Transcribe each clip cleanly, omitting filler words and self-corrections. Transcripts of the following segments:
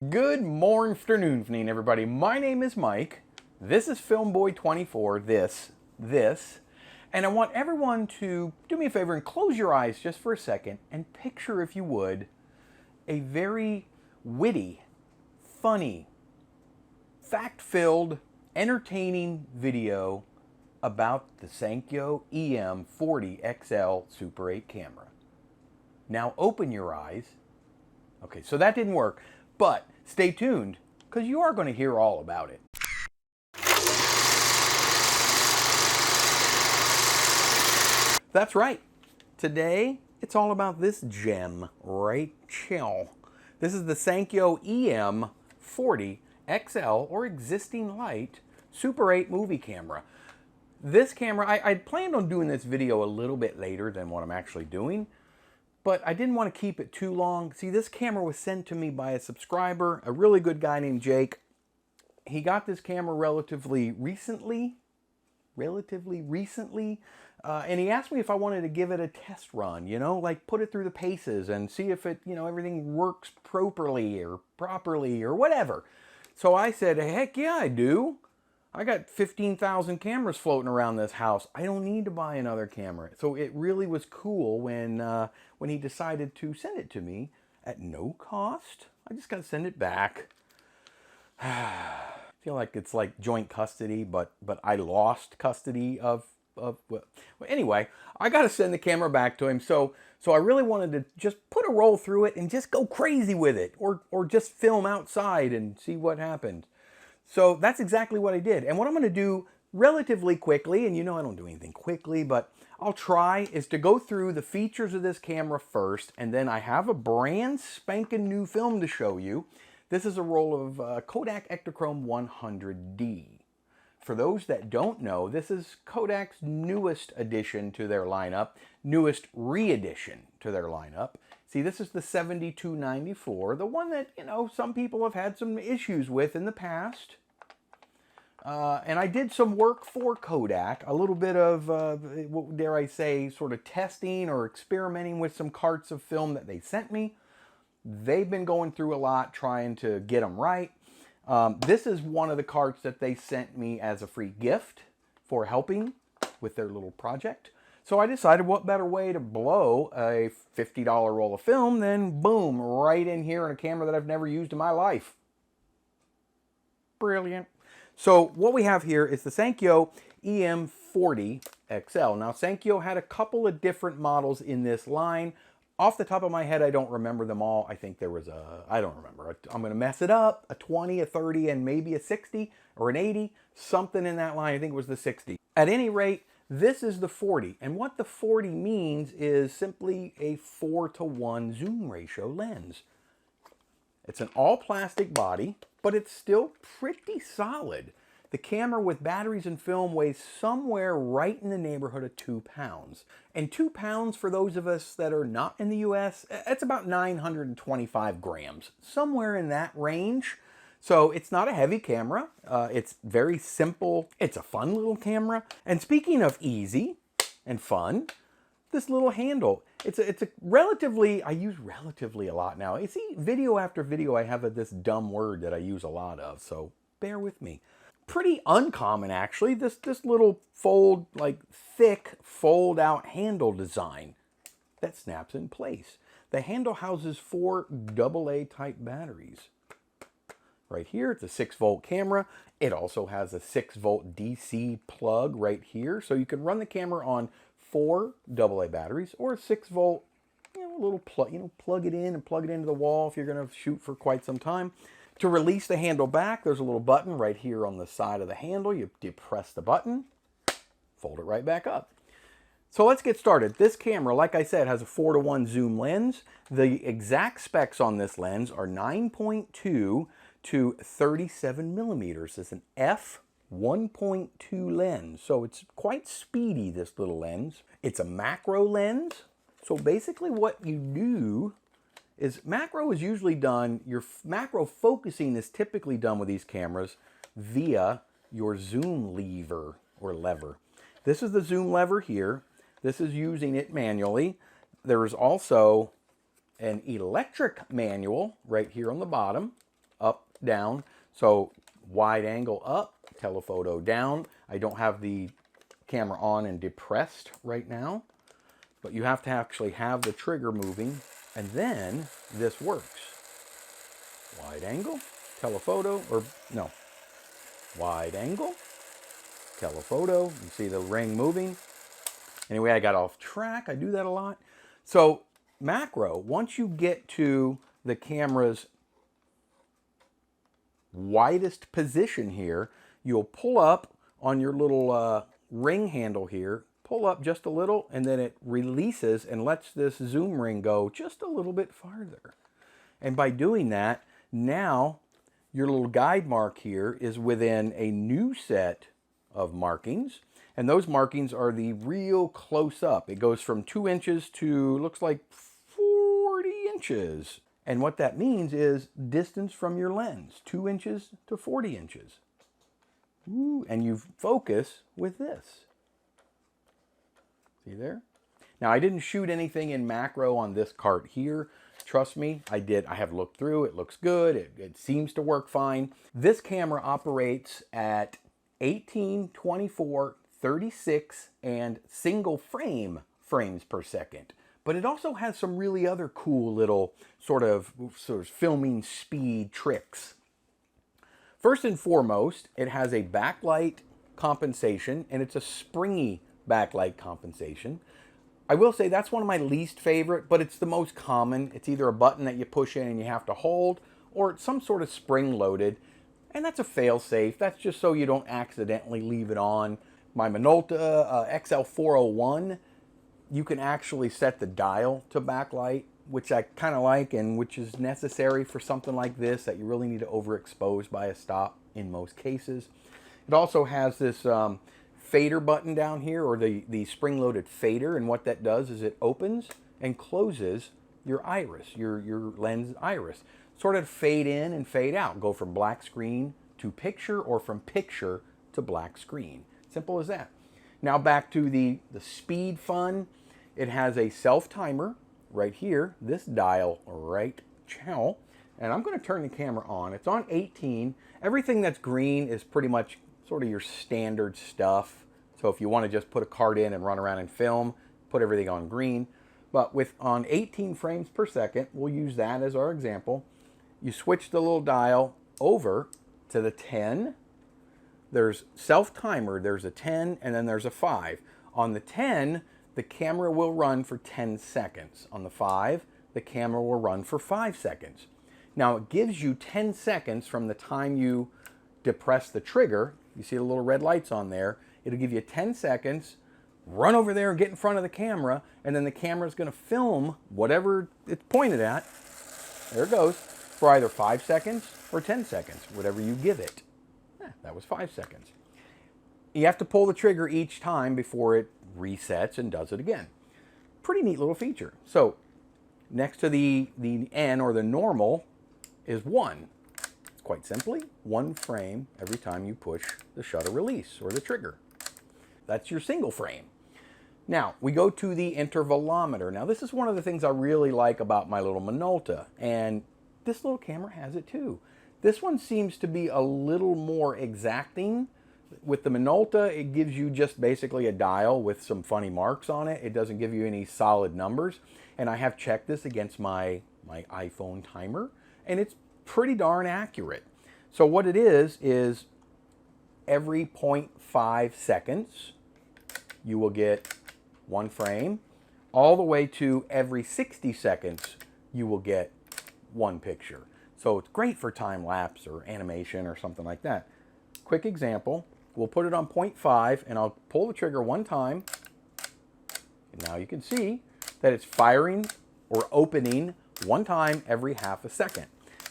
Good morning, afternoon, everybody. My name is Mike. This is Filmboy24, this, and I want everyone to do me a favor and close your eyes just for a second and picture, if you would, a very witty, funny, fact-filled, entertaining video about the Sankyo EM-40XL Super 8 camera. Now open your eyes. Okay, so that didn't work. But stay tuned, because you are going to hear all about it. That's right. Today, it's all about this gem right here. This is the Sankyo EM-40XL, or Existing Light, Super 8 movie camera. This camera, I planned on doing this video a little bit later than what I'm actually doing, but I didn't want to keep it too long. See, this camera was sent to me by a subscriber, a really good guy named Jake. He got this camera relatively recently, and he asked me if I wanted to give it a test run, you know, like put it through the paces and see if it, you know, everything works properly or whatever. So I said, heck yeah, I do. I got 15,000 cameras floating around this house. I don't need to buy another camera. So it really was cool when he decided to send it to me at no cost. I just got to send it back. I feel like it's like joint custody, but I lost custody of well, anyway, I got to send the camera back to him. So I really wanted to just put a roll through it and just go crazy with it, or just film outside and see what happened. So that's exactly what I did. And what I'm going to do relatively quickly, and you know I don't do anything quickly, but I'll try, is to go through the features of this camera first, and then I have a brand spanking new film to show you. This is a roll of Kodak Ektachrome 100D. For those that don't know, this is Kodak's newest addition to their lineup, newest re-edition to their lineup. See, this is the 7294, the one that, you know, some people have had some issues with in the past. And I did some work for Kodak, a little bit of, dare I say, sort of testing or experimenting with some carts of film that they sent me. They've been going through a lot trying to get them right. This is one of the carts that they sent me as a free gift for helping with their little project. So I decided what better way to blow a $50 roll of film than boom, right in here in a camera that I've never used in my life. Brilliant. So what we have here is the Sankyo EM-40XL. Now Sankyo had a couple of different models in this line. Off the top of my head, I don't remember them all. I think there was I don't remember. I'm going to mess it up. A 20, a 30, and maybe a 60 or an 80. Something in that line. I think it was the 60. At any rate, this is the 40. And what the 40 means is simply a 4:1 zoom ratio lens. It's an all plastic body, but it's still pretty solid. The camera with batteries and film weighs somewhere right in the neighborhood of 2 pounds. And 2 pounds for those of us that are not in the US, that's about 925 grams, somewhere in that range. So it's not a heavy camera. It's very simple. It's a fun little camera. And speaking of easy and fun, this little handle, it's a relatively, I use relatively a lot now. You see, video after video, I have this dumb word that I use a lot of, so bear with me. Pretty uncommon, actually, this little fold, like thick fold out handle design that snaps in place. The handle houses 4 AA type batteries. Right here, it's a 6-volt camera. It also has a 6-volt DC plug right here, so you can run the camera on 4 AA batteries or a 6-volt, you know, little plug, plug it in and plug it into the wall if you're going to shoot for quite some time. To release the handle back, there's a little button right here on the side of the handle. You depress the button, fold it right back up. So let's get started. This camera, like I said, has a 4:1 zoom lens. The exact specs on this lens are 9.2 to 37 millimeters. It's an f1.2 lens, so it's quite speedy, this little lens. It's a macro lens, so basically what you do is macro is usually done, your macro focusing is typically done with these cameras via your zoom lever or lever. This is the zoom lever here. This is using it manually. There is also an electric manual right here on the bottom. up, down. So wide angle up, telephoto down. I don't have the camera on and depressed right now, but you have to actually have the trigger moving, and then this works. Wide angle, telephoto, or no, wide angle, telephoto. You see the ring moving. Anyway, I got off track. I do that a lot. So macro, once you get to the camera's widest position here, you'll pull up on your little ring handle here, pull up just a little, and then it releases and lets this zoom ring go just a little bit farther. And by doing that, now your little guide mark here is within a new set of markings. And those markings are the real close up. It goes from 2 inches to, looks like 40 inches. And what that means is distance from your lens, 2 inches to 40 inches. Ooh, and you focus with this. See there? Now, I didn't shoot anything in macro on this cart here. Trust me, I did. I have looked through. It looks good. It seems to work fine. This camera operates at 18, 24, 36, and single frame frames per second. But it also has some really other cool little sort of filming speed tricks. First and foremost, it has a backlight compensation, and it's a springy backlight compensation. I will say that's one of my least favorite, but it's the most common. It's either a button that you push in and you have to hold, or it's some sort of spring-loaded, and that's a fail-safe. That's just so you don't accidentally leave it on. My Minolta XL401, you can actually set the dial to backlight, which I kind of like and which is necessary for something like this that you really need to overexpose by a stop in most cases. It also has this fader button down here, or the spring-loaded fader, and what that does is it opens and closes your iris, your lens iris. Sort of fade in and fade out. Go from black screen to picture, or from picture to black screen. Simple as that. Now back to the speed fun. It has a self-timer right here, this dial right chow. And I'm going to turn the camera on. It's on 18. Everything that's green is pretty much sort of your standard stuff. So if you want to just put a card in and run around and film, put everything on green. But on 18 frames per second, we'll use that as our example. You switch the little dial over to the 10. There's self-timer, there's a 10, and then there's a 5. On the 10, the camera will run for 10 seconds. On the 5, the camera will run for 5 seconds. Now, it gives you 10 seconds from the time you depress the trigger. You see the little red lights on there. It'll give you 10 seconds. Run over there and get in front of the camera, and then the camera's going to film whatever it's pointed at. There it goes. For either 5 seconds or 10 seconds, whatever you give it. That was 5 seconds. You have to pull the trigger each time before it resets and does it again. Pretty neat little feature. So next to the N, or the normal, is 1. It's quite simply 1 frame every time you push the shutter release or the trigger. That's your single frame. Now we go to the intervalometer. Now this is one of the things I really like about my little Minolta, and this little camera has it too. This one seems to be a little more exacting. With the Minolta, it gives you just basically a dial with some funny marks on it. It doesn't give you any solid numbers. And I have checked this against my iPhone timer, and it's pretty darn accurate. So what it is every 0.5 seconds, you will get 1 frame. All the way to every 60 seconds, you will get 1 picture. So it's great for time lapse or animation or something like that. Quick example, we'll put it on 0.5 and I'll pull the trigger 1 time. And now you can see that it's firing or opening 1 time every half a second.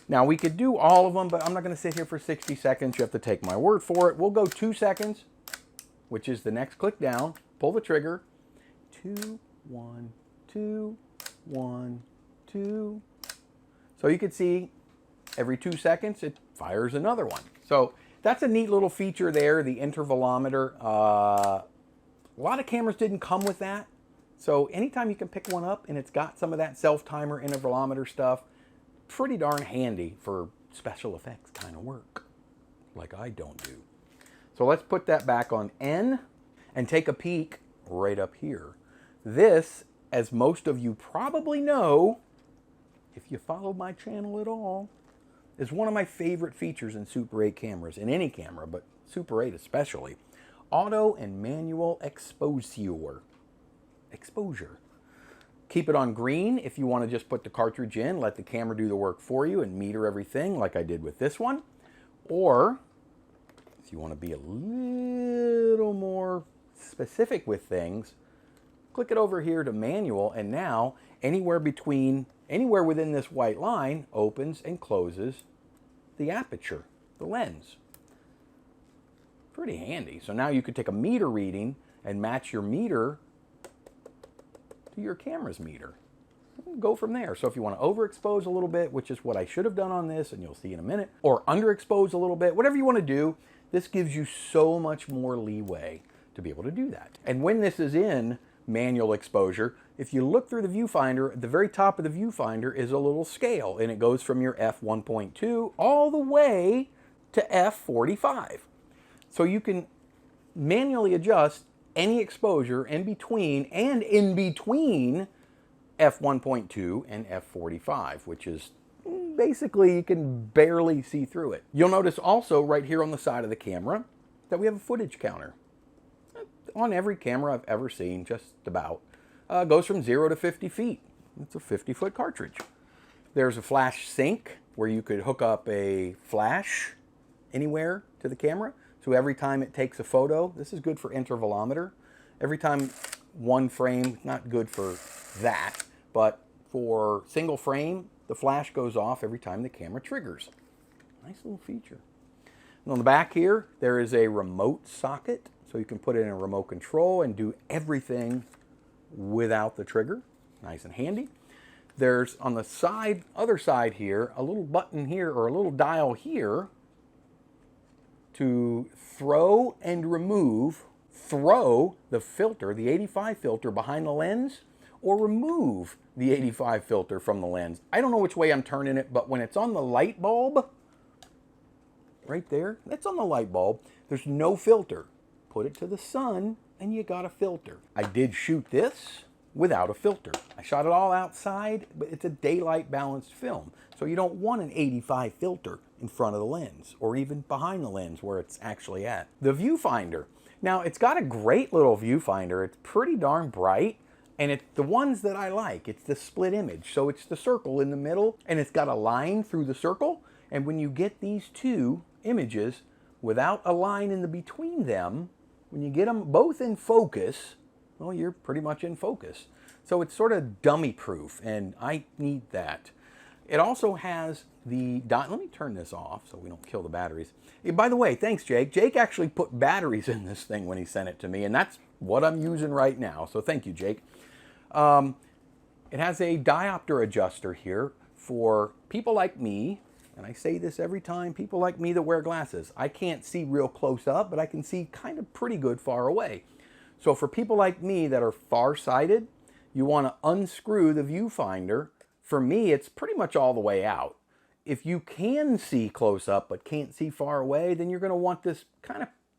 Now we could do all of them, but I'm not going to sit here for 60 seconds. You have to take my word for it. We'll go 2 seconds, which is the next click down. Pull the trigger. 2, 1, 2, 1, 2. So you can see every 2 seconds, it fires another one. So that's a neat little feature there, the intervalometer. A lot of cameras didn't come with that. So anytime you can pick one up and it's got some of that self-timer intervalometer stuff, pretty darn handy for special effects kind of work, like I don't do. So let's put that back on N and take a peek right up here. This, as most of you probably know, if you follow my channel at all, is one of my favorite features in Super 8 cameras, in any camera, but Super 8 especially. Auto and manual exposure. Keep it on green if you want to just put the cartridge in, let the camera do the work for you and meter everything like I did with this one. Or, if you want to be a little more specific with things, click it over here to manual, and now anywhere within this white line opens and closes the aperture, the lens. Pretty handy. So now you could take a meter reading and match your meter to your camera's meter. Go from there. So if you want to overexpose a little bit, which is what I should have done on this, and you'll see in a minute, or underexpose a little bit, whatever you want to do, this gives you so much more leeway to be able to do that. And when this is in manual exposure, if you look through the viewfinder, at the very top of the viewfinder is a little scale, and it goes from your f1.2 all the way to f45. So you can manually adjust any exposure in between f1.2 and f45, which is basically you can barely see through it. You'll notice also right here on the side of the camera that we have a footage counter. On every camera I've ever seen, just about, goes from 0 to 50 feet. It's a 50-foot cartridge. There's a flash sync where you could hook up a flash anywhere to the camera. So every time it takes a photo, this is good for intervalometer. Every time one frame, not good for that, but for single frame, the flash goes off every time the camera triggers. Nice little feature. And on the back here, there is a remote socket, so you can put it in a remote control and do everything without the trigger. Nice and handy. There's on the side, other side here, a little button here or a little dial here to throw and remove, throw the filter, the 85 filter behind the lens, or remove the 85 filter from the lens. I don't know which way I'm turning it, but when it's on the light bulb, right there, that's on the light bulb, there's no filter. Put it to the sun and you got a filter. I did shoot this without a filter. I shot it all outside, but it's a daylight balanced film. So you don't want an 85 filter in front of the lens or even behind the lens where it's actually at. The viewfinder. Now it's got a great little viewfinder. It's pretty darn bright, and it's the ones that I like. It's the split image. So it's the circle in the middle and it's got a line through the circle. And when you get these two images without a line in the between them, when you get them both in focus, well, you're pretty much in focus. So it's sort of dummy proof, and I need that. It also has the let me turn this off so we don't kill the batteries. By the way, thanks Jake. Jake actually put batteries in this thing when he sent it to me, and that's what I'm using right now. So thank you, Jake. It has a diopter adjuster here for people like me, and I say this every time, people like me that wear glasses. I can't see real close up, but I can see kind of pretty good far away. So for people like me that are farsighted, you want to unscrew the viewfinder. For me, it's pretty much all the way out. If you can see close up but can't see far away, then you're going to want this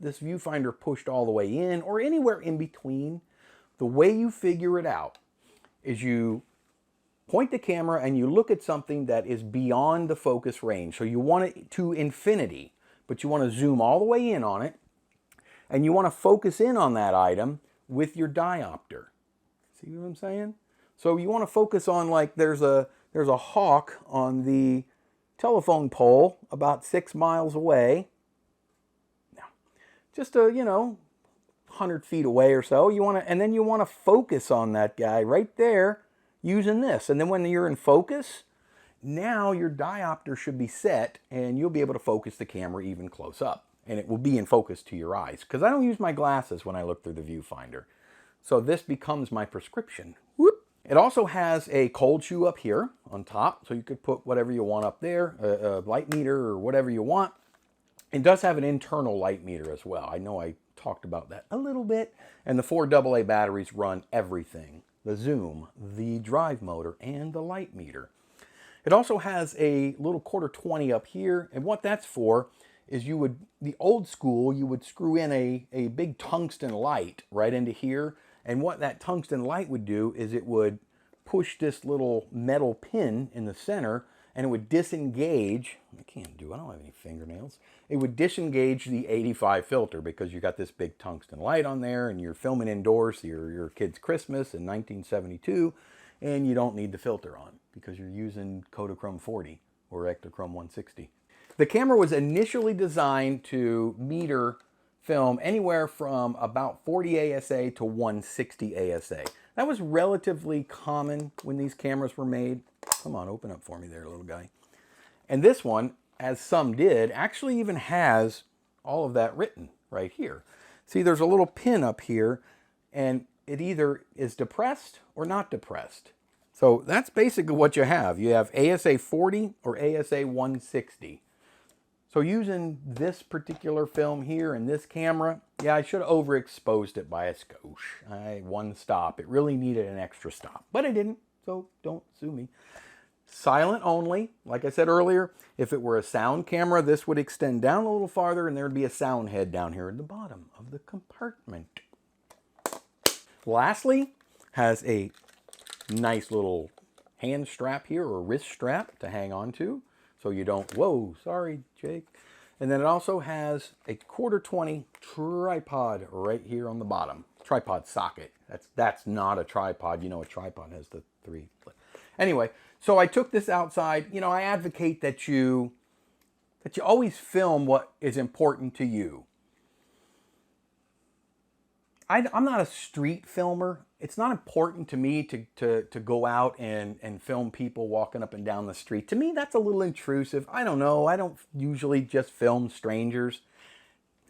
viewfinder pushed all the way in or anywhere in between. The way you figure it out is you point the camera and you look at something that is beyond the focus range. So you want it to infinity, but you want to zoom all the way in on it, and you want to focus in on that item with your diopter. See what I'm saying? So you want to focus on, like, there's a hawk on the telephone pole about 6 miles away. Now, just 100 feet away or so. And then you want to focus on that guy right there using this. And then when you're in focus, now your diopter should be set and you'll be able to focus the camera even close up. And it will be in focus to your eyes. Because I don't use my glasses when I look through the viewfinder. So this becomes my prescription. Whoop. It also has a cold shoe up here on top. So you could put whatever you want up there. A light meter or whatever you want. It does have an internal light meter as well. I know I talked about that a little bit. And the 4 AA batteries run everything. The zoom, the drive motor, and the light meter. It also has a little quarter 20 up here, and what that's for is the old school, you would screw in a big tungsten light right into here, and what that tungsten light would do is it would push this little metal pin in the center, and it would disengage, I don't have any fingernails, it would disengage the 85 filter because you got this big tungsten light on there and you're filming indoors, your kid's Christmas in 1972, and you don't need the filter on because you're using Kodachrome 40 or Ektachrome 160. The camera was initially designed to meter film anywhere from about 40 ASA to 160 ASA. That was relatively common when these cameras were made. Come on, open up for me there, little guy. And this one, as some did, actually even has all of that written right here. See, there's a little pin up here, and it either is depressed or not depressed. So that's basically what you have. You have ASA 40 or ASA 160. So using this particular film here and this camera, yeah, I should have overexposed it by a skosh. One stop. It really needed an extra stop, but I didn't, so don't sue me. Silent only. Like I said earlier, if it were a sound camera, this would extend down a little farther and there would be a sound head down here at the bottom of the compartment. Lastly, has a nice little hand strap here, or wrist strap to hang on to, so you don't, whoa, sorry, Jake. And then it also has a quarter 20 tripod right here on the bottom. Tripod socket. That's not a tripod. You know, a tripod has the three. Anyway, so I took this outside. You know, I advocate that you always film what is important to you. I'm not a street filmer. It's not important to me to go out and film people walking up and down the street. To me, that's a little intrusive. I don't know. I don't usually just film strangers.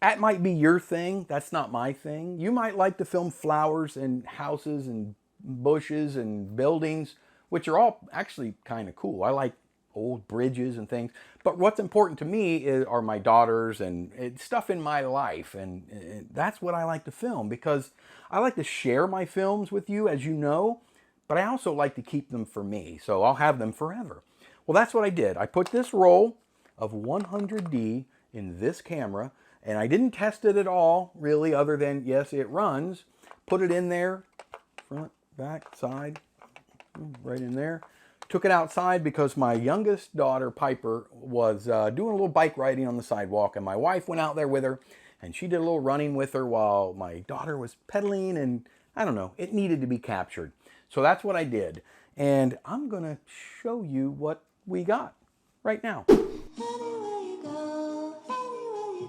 That might be your thing. That's not my thing. You might like to film flowers and houses and bushes and buildings, which are all actually kind of cool. I like old bridges and things. But what's important to me are my daughters and stuff in my life. And that's what I like to film, because I like to share my films with you, as you know, but I also like to keep them for me. So I'll have them forever. Well, that's what I did. I put this roll of 100D in this camera, and I didn't test it at all, really, other than, yes, it runs. Put it in there, front, back, side, right in there. Took it outside because my youngest daughter, Piper, was doing a little bike riding on the sidewalk, and my wife went out there with her, and she did a little running with her while my daughter was pedaling, and I don't know, it needed to be captured. So that's what I did, and I'm going to show you what we got right now. Anywhere you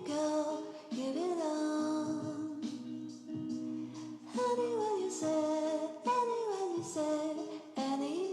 go, give it on. Anywhere you say, anywhere.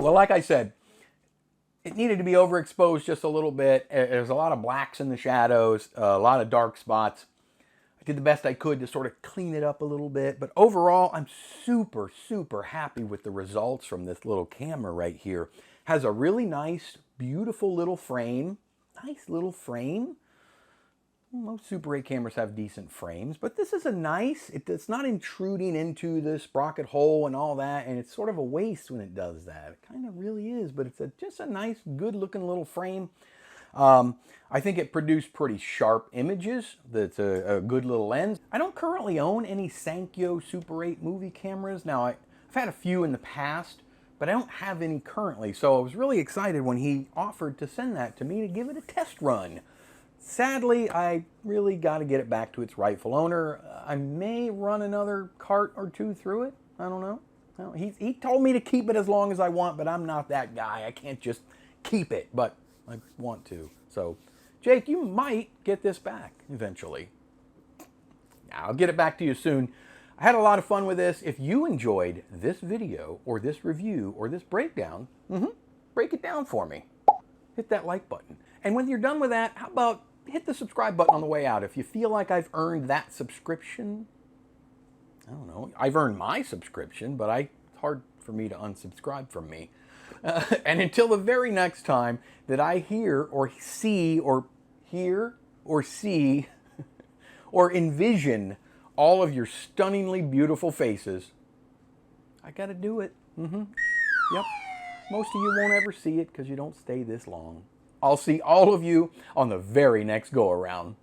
Well, like I said, it needed to be overexposed just a little bit. There's a lot of blacks in the shadows, a lot of dark spots. I did the best I could to sort of clean it up a little bit. But overall, I'm super, super happy with the results from this little camera right here. Has a really nice, beautiful little frame. Nice little frame. Most Super 8 cameras have decent frames, but this is a nice, it's not intruding into the sprocket hole and all that, and it's sort of a waste when it does that. It kind of really is, but it's just a nice, good-looking little frame. I think it produced pretty sharp images. That's a good little lens. I don't currently own any Sankyo Super 8 movie cameras. Now, I've had a few in the past, but I don't have any currently, so I was really excited when he offered to send that to me to give it a test run. Sadly, I really got to get it back to its rightful owner. I may run another cart or two through it. I don't know. Well, he told me to keep it as long as I want, but I'm not that guy. I can't just keep it, but I want to. So, Jake, you might get this back eventually. I'll get it back to you soon. I had a lot of fun with this. If you enjoyed this video or this review or this breakdown, break it down for me. Hit that like button. And when you're done with that, how about hit the subscribe button on the way out. If you feel like I've earned that subscription, I don't know. I've earned my subscription, but it's hard for me to unsubscribe from me. And until the very next time that I hear or see or hear or see or envision all of your stunningly beautiful faces, I gotta do it. Yep. Most of you won't ever see it because you don't stay this long. I'll see all of you on the very next go-around.